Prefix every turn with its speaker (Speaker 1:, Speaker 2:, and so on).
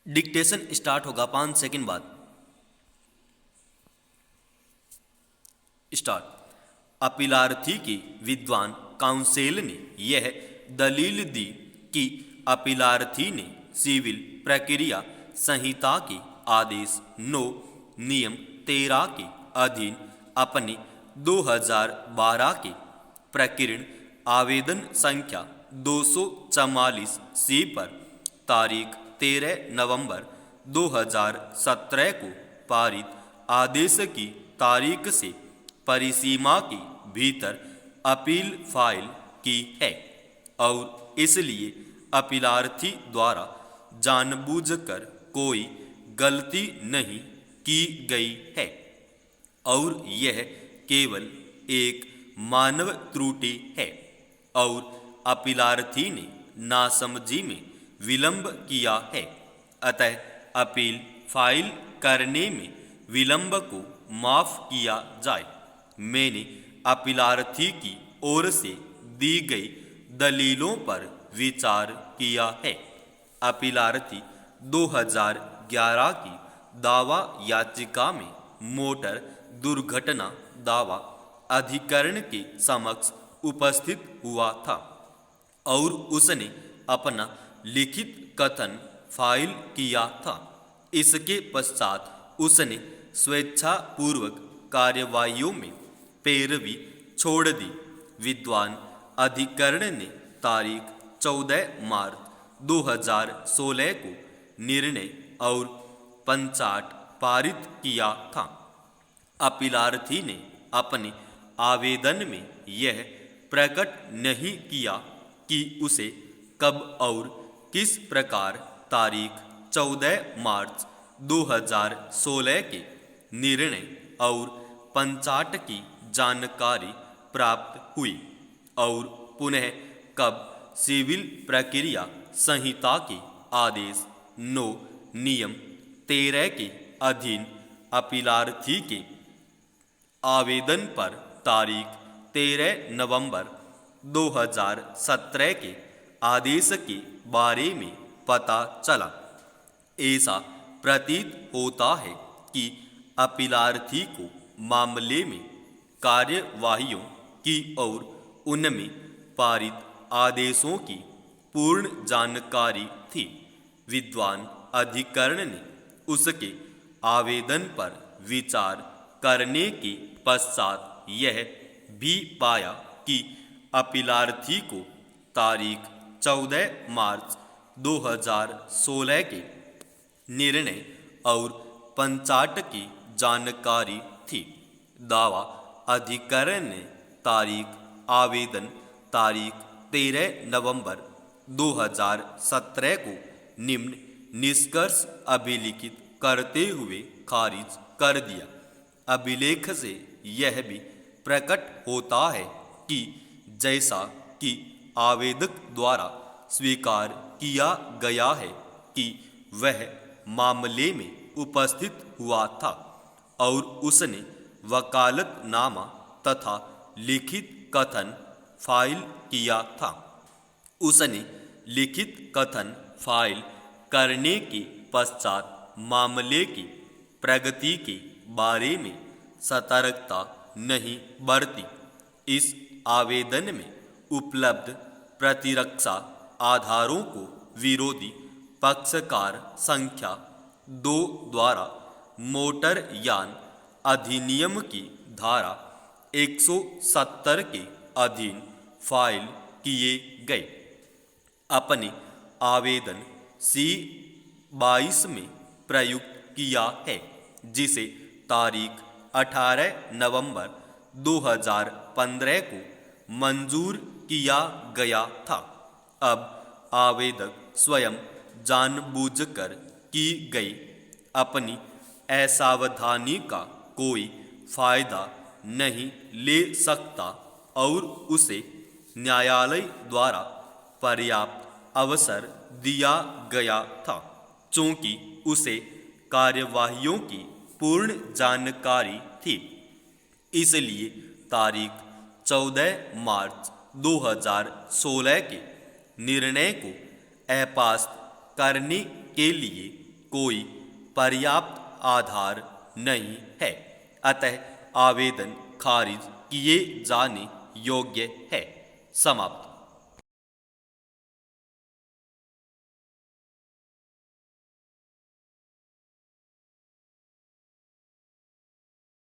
Speaker 1: Dictation start होगा 5 second बाद। Start. अपीलार्थी की विद्वान काउंसिल ने यह दलील दी कि अपीलार्थी ने सिविल प्रक्रिया संहिता के आदेश 9 नियम 13 के अधीन अपने 2012 के प्रकरण आवेदन संख्या 244 सी पर तारीख 13 नवंबर 2017 को पारित आदेश की तारीख से परिसीमा के भीतर अपील फाइल की है और इसलिए अपीलार्थी द्वारा जानबूझकर कोई गलती नहीं की गई है और यह केवल एक मानव त्रुटि है और अपीलार्थी ने नासमझी में विलंब किया है, अतः अपील फाइल करने में विलंब को माफ किया जाए। मैंने अपीलार्थी की ओर से दी गई दलीलों पर विचार किया है। अपीलार्थी 2011 की दावा याचिका में मोटर दुर्घटना दावा अधिकरण के समक्ष उपस्थित हुआ था और उसने अपना लिखित कथन फाइल किया था। इसके पश्चात उसने स्वेच्छापूर्वक कार्यवाहियों में पैरवी छोड़ दी। विद्वान अधिकरण ने तारीख 14 मार्च 2016 को निर्णय और पंचाट पारित किया था। अपीलार्थी ने अपने आवेदन में यह प्रकट नहीं किया कि उसे कब और किस प्रकार तारीख 14 मार्च 2016 के निर्णय और पंचाट की जानकारी प्राप्त हुई और पुनः कब सिविल प्रक्रिया संहिता के आदेश 9 नियम 13 के अधीन अपीलार्थी के आवेदन पर तारीख 13 नवंबर 2017 के आदेश के बारे में पता चला। ऐसा प्रतीत होता है कि अपीलार्थी को मामले में कार्यवाहियों की और उनमें पारित आदेशों की पूर्ण जानकारी थी। विद्वान अधिकरण ने उसके आवेदन पर विचार करने के पश्चात यह भी पाया कि अपीलार्थी को तारीख 14 मार्च 2016 के निर्णय और पंचाट की जानकारी थी। दावा अधिकरण ने आवेदन तारीख 13 नवंबर 2017 को निम्न निष्कर्ष अभिलिखित करते हुए खारिज कर दिया। अभिलेख से यह भी प्रकट होता है कि जैसा कि आवेदक द्वारा स्वीकार किया गया है कि वह मामले में उपस्थित हुआ था और उसने वकालतनामा तथा लिखित कथन फाइल किया था। उसने लिखित कथन फाइल करने के पश्चात मामले की प्रगति के बारे में सतर्कता नहीं बरती। इस आवेदन में उपलब्ध प्रतिरक्षा आधारों को विरोधी पक्षकार संख्या 2 द्वारा मोटर यान अधिनियम की धारा 170 के अधीन फाइल किए गए। अपने आवेदन C-22 में प्रयुक्त किया है, जिसे तारीख 18 नवंबर 2015 को मंजूर किया गया था। अब आवेदक स्वयं जानबूझकर की गई अपनी असावधानी का कोई फायदा नहीं ले सकता और उसे न्यायालय द्वारा पर्याप्त अवसर दिया गया था, चूंकि उसे कार्यवाहियों की पूर्ण जानकारी थी। इसलिए तारीख 14 मार्च 2016 के निर्णय को अपास्त करने के लिए कोई पर्याप्त आधार नहीं है, अतः आवेदन खारिज किए जाने योग्य है। समाप्त।